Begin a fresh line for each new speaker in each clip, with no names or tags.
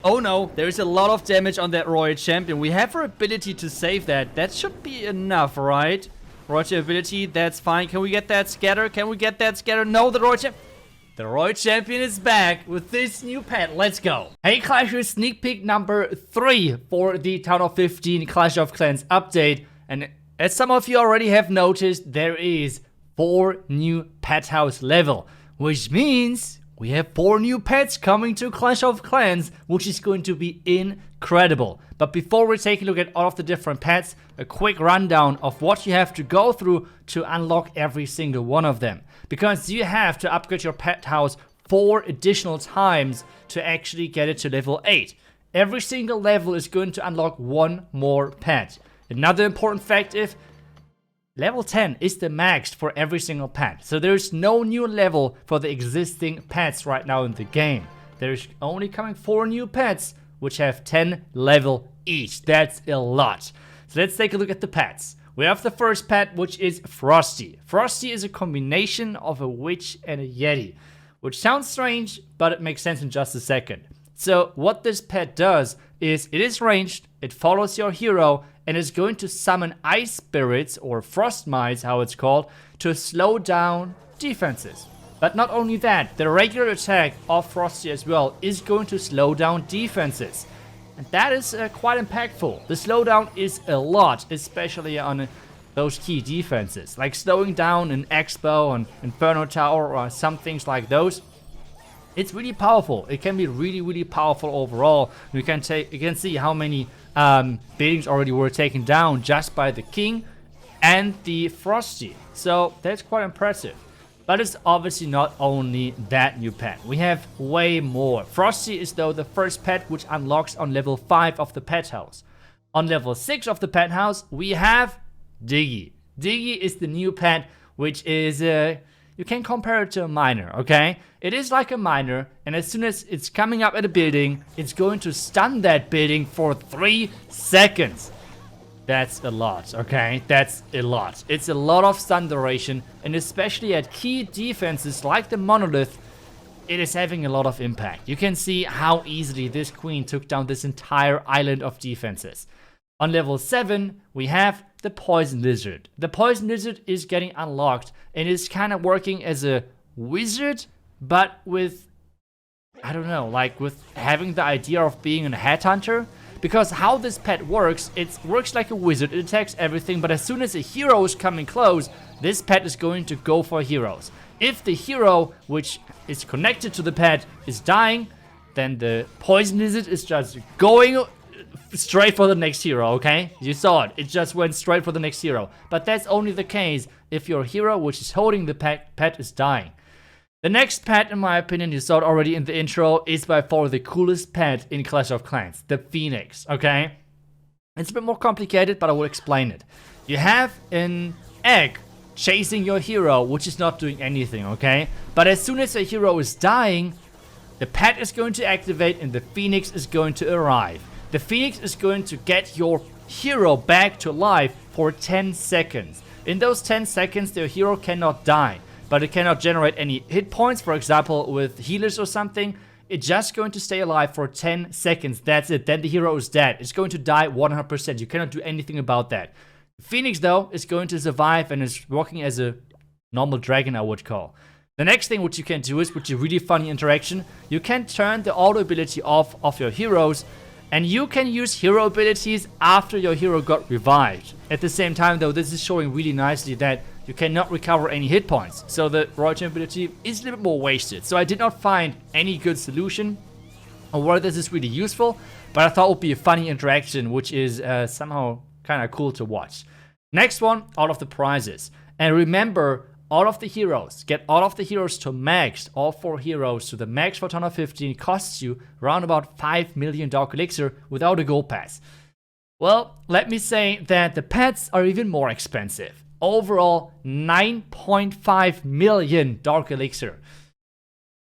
Oh no, there's a lot of damage on that Royal Champion. We have our ability to save that. That should be enough, right? Royal ability, that's fine. Can we get that scatter? Can we get that scatter? No, the Royal Champion is back with this new pet. Let's go. Hey Clashers, sneak peek number 3 for the Town of 15 Clash of Clans update. And as some of you already have noticed, there is 4 new pet house level, which means we have 4 new pets coming to Clash of Clans, which is going to be incredible. But before we take a look at all of the different pets, a quick rundown of what you have to go through to unlock every single one of them. Because you have to upgrade your pet house 4 additional times to actually get it to level 8. Every single level is going to unlock 1 more pet. Another important fact is, level 10 is the max for every single pet. So there's no new level for the existing pets right now in the game. There's only coming 4 new pets, which have 10 level each. That's a lot. So let's take a look at the pets. We have the first pet, which is Frosty. Frosty is a combination of a witch and a yeti, which sounds strange, but it makes sense in just a second. So what this pet does is it is ranged, it follows your hero, and is going to summon ice spirits, or frost mites, how it's called, to slow down defenses. But not only that, the regular attack of Frosty as well is going to slow down defenses. And that is quite impactful. The slowdown is a lot, especially on those key defenses, like slowing down an Expo, an Inferno Tower, or some things like those. It's really powerful. It can be really powerful overall. You can see how many buildings already were taken down just by the King and the Frosty. So that's quite impressive. But it's obviously not only that new pet. We have way more. Frosty is though the first pet which unlocks on level 5 of the pet house. On level 6 of the pet house, we have Diggy. Diggy is the new pet, which is you can compare it to a miner, okay? It is like a miner, and as soon as it's coming up at a building, it's going to stun that building for 3 seconds. That's a lot, okay? That's a lot. It's a lot of stun duration, and especially at key defenses like the Monolith, it is having a lot of impact. You can see how easily this queen took down this entire island of defenses. On level 7, we have the Poison Lizard. The Poison Lizard is getting unlocked and is kind of working as a wizard, but with, I don't know, like with having the idea of being a headhunter. Because how this pet works, it works like a wizard, it attacks everything, but as soon as a hero is coming close, this pet is going to go for heroes. If the hero, which is connected to the pet, is dying, then the Poison Lizard is just going straight for the next hero, okay? You saw it, it just went straight for the next hero. But that's only the case if your hero, which is holding the pet is dying. The next pet, in my opinion, you saw it already in the intro, is by far the coolest pet in Clash of Clans, the Phoenix, okay? It's a bit more complicated, but I will explain it. You have an egg chasing your hero, which is not doing anything, okay? But as soon as a hero is dying, the pet is going to activate and the Phoenix is going to arrive. The Phoenix is going to get your hero back to life for 10 seconds. In those 10 seconds, the hero cannot die, but it cannot generate any hit points, for example, with healers or something. It's just going to stay alive for 10 seconds. That's it. Then the hero is dead. It's going to die 100%. You cannot do anything about that. Phoenix, though, is going to survive and is working as a normal dragon, I would call. The nech thing which you can do is, which is a really funny interaction, you can turn the auto ability off of your heroes, and you can use hero abilities after your hero got revived. At the same time, though, this is showing really nicely that you cannot recover any hit points. So the Royal Champion ability is a little bit more wasted. So I did not find any good solution or whether this is really useful, but I thought it would be a funny interaction, which is somehow kind of cool to watch. Next one, all of the prizes. And remember, all of the heroes, get all of the heroes to max, all 4 heroes to the max for Town of 15 costs you around about 5 million Dark Elixir without a gold pass. Well, let me say that the pets are even more expensive. Overall, 9.5 million Dark Elixir.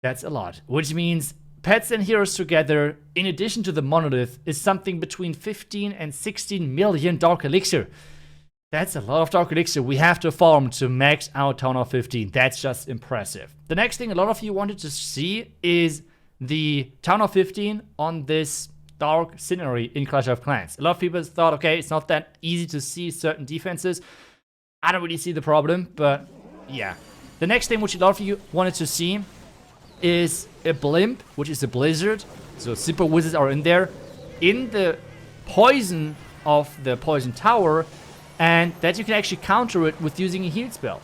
That's a lot, which means pets and heroes together, in addition to the Monolith, is something between 15 and 16 million Dark Elixir. That's a lot of Dark Elixir we have to farm to max out Town of 15. That's just impressive. The next thing a lot of you wanted to see is the Town of 15 on this dark scenery in Clash of Clans. A lot of people thought, okay, it's not that easy to see certain defenses. I don't really see the problem, but yeah. The next thing which a lot of you wanted to see is a blimp, which is a blizzard. So super wizards are in there, in the poison of the poison tower, and that you can actually counter it with using a heal spell.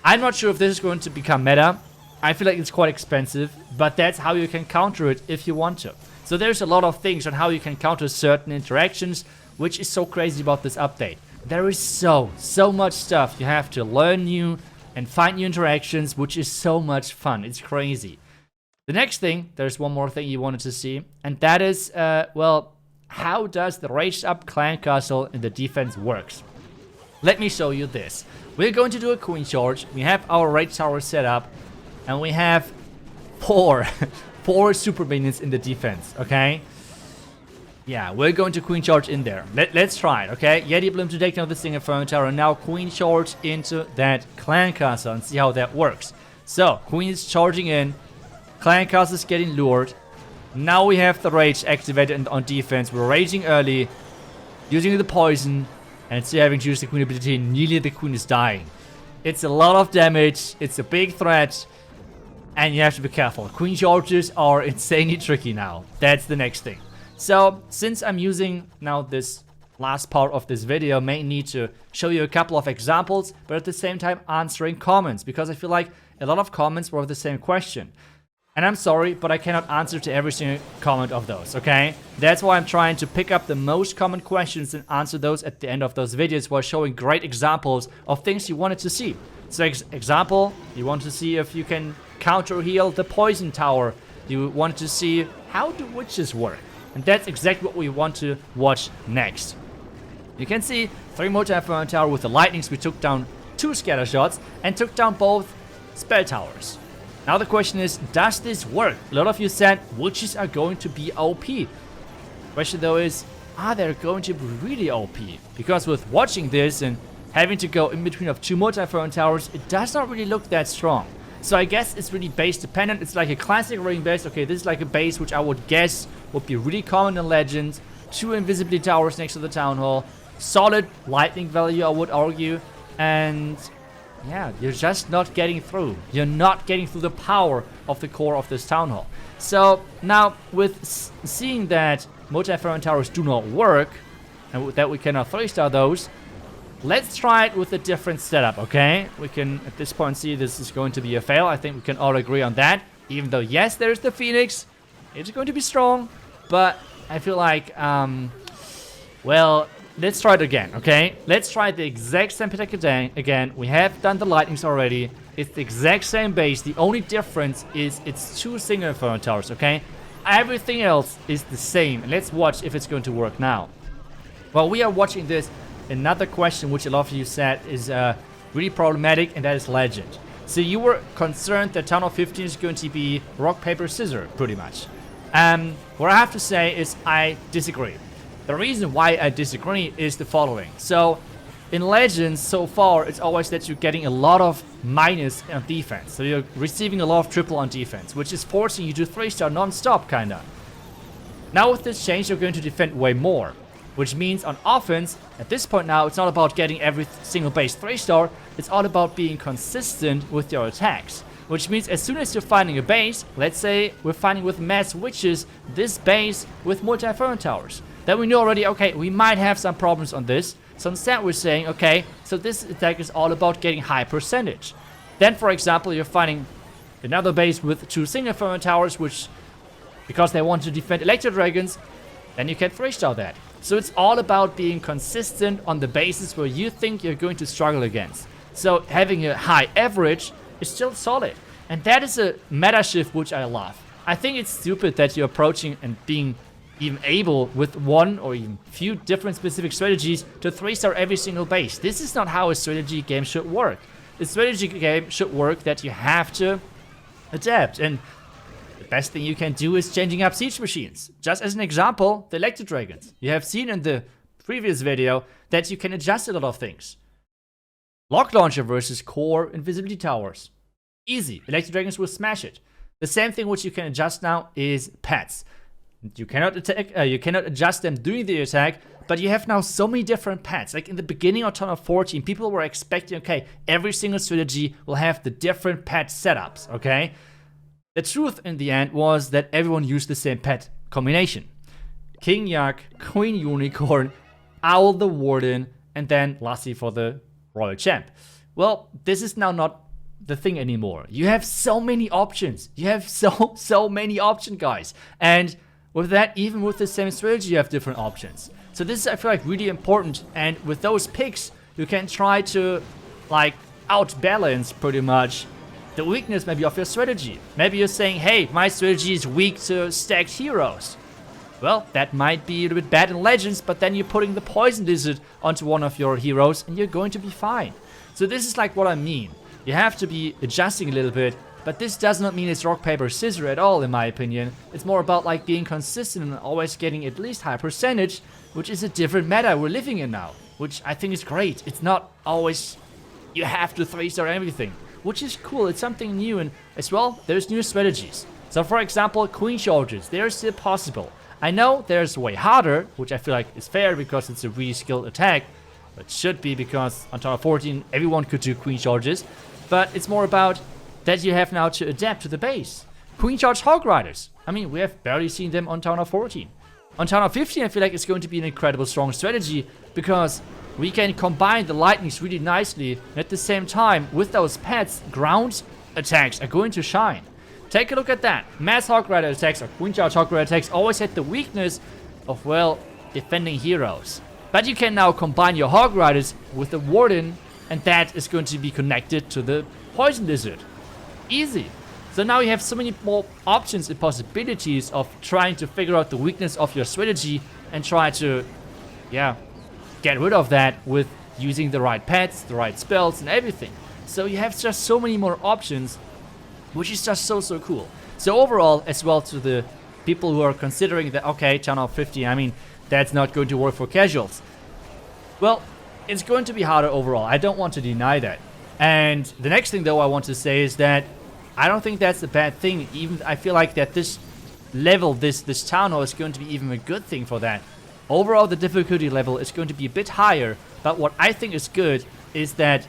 I'm not sure if this is going to become meta. I feel like it's quite expensive, but that's how you can counter it if you want to. So there's a lot of things on how you can counter certain interactions, which is so crazy about this update. There is so much stuff you have to learn new and find new interactions, which is so much fun. It's crazy. The next thing, there's one more thing you wanted to see, and that is, well, how does the raised up clan castle in the defense works? Let me show you this. We're going to do a queen charge. We have our raid tower set up, and we have four super minions in the defense, okay? Yeah, we're going to queen charge in there. Let's try it, okay? Yeti Bloom to take down the single Inferno Tower, and now queen charge into that clan castle and see how that works. So, queen is charging in, clan castle is getting lured. Now we have the rage activated on defense. We're raging early, using the poison, and still having to use the queen ability. Nearly the queen is dying. It's a lot of damage, it's a big threat, and you have to be careful. Queen charges are insanely tricky now. That's the next thing. So, since I'm using now this last part of this video, may need to show you a couple of examples, but at the same time answering comments, because I feel like a lot of comments were the same question. And I'm sorry, but I cannot answer to every single comment of those, okay? That's why I'm trying to pick up the most common questions and answer those at the end of those videos while showing great examples of things you wanted to see. So, example, you want to see if you can counter heal the poison tower. You want to see how do witches work. And that's exactly what we want to watch next. You can see 3 multi-Inferno Tower with the lightnings. We took down 2 scatter shots and took down both spell towers. Now the question is, does this work? A lot of you said witches are going to be OP. The question though is, are they going to be really OP? Because with watching this and having to go in between of 2 multi-Inferno Towers, it does not really look that strong. So I guess it's really base dependent. It's like a classic ring base. Okay, this is like a base which I would guess would be really common in Legends. 2 invisibility towers next to the town hall. Solid lightning value, I would argue. And yeah, you're just not getting through. You're not getting through the power of the core of this town hall. So now with seeing that multi-Inferno Towers do not work, and that we cannot 3-star those, let's try it with a different setup, okay? We can at this point see this is going to be a fail. I think we can all agree on that. Even though, yes, there's the Phoenix. It's going to be strong, but I feel like, well, let's try it again, okay? Let's try the exact same attack again. We have done the lightnings already. It's the exact same base. The only difference is it's 2 single Inferno Towers, okay? Everything else is the same. And let's watch if it's going to work now. While we are watching this, another question which a lot of you said is really problematic, and that is Legend. So you were concerned that Town of 15 is going to be rock, paper, scissors, pretty much. What I have to say is I disagree. The reason why I disagree is the following. So, in Legends, so far, it's always that you're getting a lot of minus on defense. So you're receiving a lot of triple on defense, which is forcing you to 3-star non-stop, kinda. Now with this change, you're going to defend way more. Which means on offense, at this point now, it's not about getting every single base 3-star. It's all about being consistent with your attacks. Which means as soon as you're finding a base, let's say we're finding with mass witches this base with multi-Inferno Towers. Then we know already, okay, we might have some problems on this. So instead we're saying, okay, so this attack is all about getting high percentage. Then, for example, you're finding another base with 2 single Inferno Towers, which, because they want to defend Electro Dragons, then you can 3-star that. So it's all about being consistent on the bases where you think you're going to struggle against. So having a high average is still solid. And that is a meta shift which I love. I think it's stupid that you're approaching and being even able with 1 or even few different specific strategies to 3-star every single base. This is not how a strategy game should work. A strategy game should work that you have to adapt. And the best thing you can do is changing up siege machines. Just as an example, the Electro Dragons. You have seen in the previous video that you can adjust a lot of things. Lock Launcher versus Core Invisibility Towers. Easy. Electro Dragons will smash it. The same thing which you can adjust now is pets. You cannot you cannot adjust them during the attack, but you have now so many different pets. Like in the beginning of Tournament 14, people were expecting, okay, every single strategy will have the different pet setups, okay? The truth in the end was that everyone used the same pet combination. King Yak, Queen Unicorn, Owl the Warden, and then Lassie for the Royal Champ. Well, this is now not the thing anymore. You have so many options. You have so many options, guys. And with that, even with the same strategy, you have different options. So this is, I feel like, really important. And with those picks, you can try to, like, outbalance pretty much the weakness maybe of your strategy. Maybe you're saying, hey, my strategy is weak to stacked heroes. Well, that might be a little bit bad in Legends, but then you're putting the Poison Lizard onto one of your heroes and you're going to be fine. So this is like what I mean. You have to be adjusting a little bit, but this does not mean it's rock, paper, scissors at all, in my opinion. It's more about like being consistent and always getting at least high percentage, which is a different meta we're living in now, which I think is great. It's not always you have to 3-star everything, which is cool. It's something new, and as well, there's new strategies. So for example, Queen Charges, they're still possible. I know there's way harder, which I feel like is fair because it's a really skilled attack. It should be because on Tower 14 everyone could do Queen Charges. But it's more about that you have now to adapt to the base. Queen Charge Hog Riders. I mean, we have barely seen them on Tower 14. On Tower 15 I feel like it's going to be an incredible strong strategy because we can combine the lightnings really nicely, and at the same time with those pets, ground attacks are going to shine. Take a look at that. Mass Hog Rider attacks or Queen Charge Hog Rider attacks always had the weakness of, well, defending heroes. But you can now combine your Hog Riders with the Warden, and that is going to be connected to the Poison Lizard. Easy. So now you have so many more options and possibilities of trying to figure out the weakness of your strategy and try to, yeah, get rid of that with using the right pets, the right spells and everything. So you have just so many more options, which is just so cool. So overall, as well, to the people who are considering that, okay, Channel 50, I mean, that's not going to work for casuals. Well, it's going to be harder overall. I don't want to deny that. And the next thing, though, I want to say is that I don't think that's a bad thing. Even I feel like that this level, this town hall is going to be even a good thing for that. Overall, the difficulty level is going to be a bit higher. But what I think is good is that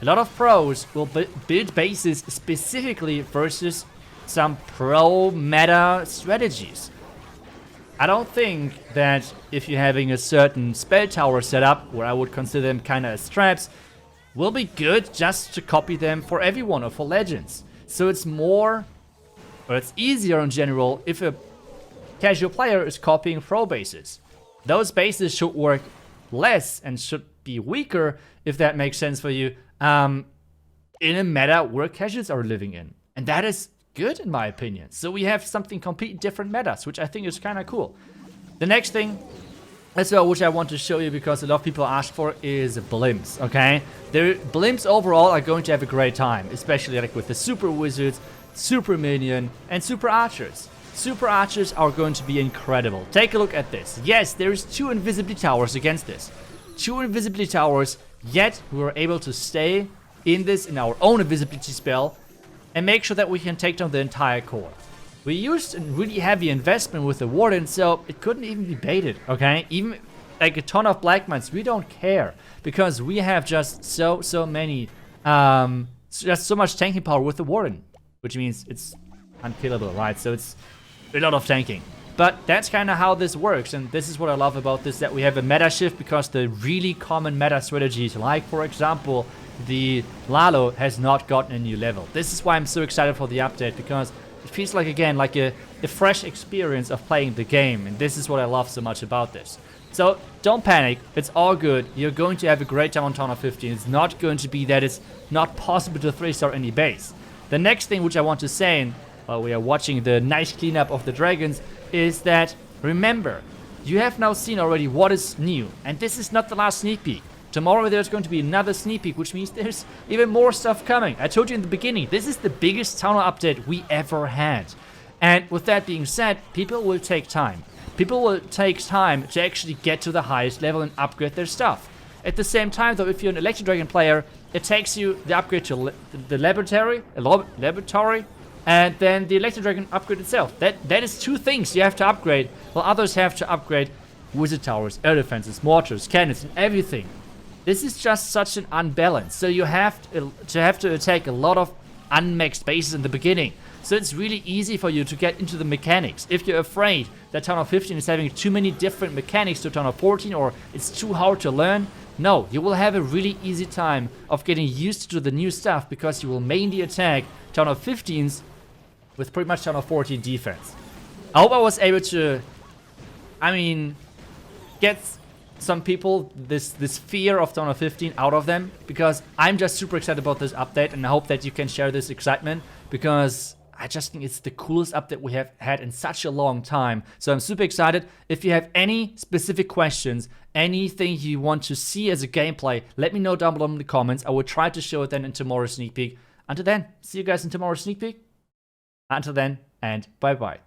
a lot of pros will build bases specifically versus some pro meta strategies. I don't think that if you're having a certain spell tower set up, where I would consider them kind of as traps, will be good just to copy them for everyone or for Legends. So it's more, or it's easier in general if a casual player is copying pro bases. Those bases should work less and should be weaker, if that makes sense for you, in a meta where casuals are living in. And that is good in my opinion. So we have something completely different metas, which I think is kind of cool. The next thing as well, which I want to show you because a lot of people ask for, is blimps, okay? The blimps overall are going to have a great time, especially like with the super wizards, super minion, and super archers. Super archers are going to be incredible. Take a look at this. Yes, there's 2 invisibility towers against this. 2 invisibility towers, yet we were able to stay in this in our own invisibility spell and make sure that we can take down the entire core. We used a really heavy investment with the Warden, so it couldn't even be baited, okay? Even like a ton of Black Mines, we don't care because we have just so many, just so much tanking power with the Warden, which means it's unkillable, right? So it's a lot of tanking. But that's kind of how this works, and this is what I love about this, that we have a meta shift because the really common meta strategies, like for example, the Lalo has not gotten a new level. This is why I'm so excited for the update, because it feels like, again, like a fresh experience of playing the game, and this is what I love so much about this. So don't panic, it's all good. You're going to have a great time on Tower 15. It's not going to be that it's not possible to 3-star any base. The next thing which I want to say, while we are watching the nice cleanup of the dragons, is that remember, you have now seen already what is new, and this is not the last sneak peek. Tomorrow there's going to be another sneak peek, which means there's even more stuff coming. I told you in the beginning, this is the biggest town hall update we ever had. And with that being said, people will take time. People will take time to actually get to the highest level and upgrade their stuff. At the same time though, if you're an Electro Dragon player, it takes you the upgrade to the laboratory, And then the Electro Dragon upgrade itself. That is 2 things you have to upgrade, while others have to upgrade Wizard Towers, Air Defenses, Mortars, Cannons, and everything. This is just such an unbalance. So you have to attack a lot of unmaxed bases in the beginning. So it's really easy for you to get into the mechanics. If you're afraid that Town of 15 is having too many different mechanics to Town of 14, or it's too hard to learn, no, you will have a really easy time of getting used to the new stuff, because you will mainly attack Town of 15s with pretty much Town of 14 defense. I hope I was able to, get some people this fear of Town of 15 out of them, because I'm just super excited about this update, and I hope that you can share this excitement, because I just think it's the coolest update we have had in such a long time. So I'm super excited. If you have any specific questions, anything you want to see as a gameplay, let me know down below in the comments. I will try to show it then in tomorrow's sneak peek. Until then, see you guys in tomorrow's sneak peek. Until then, and bye bye.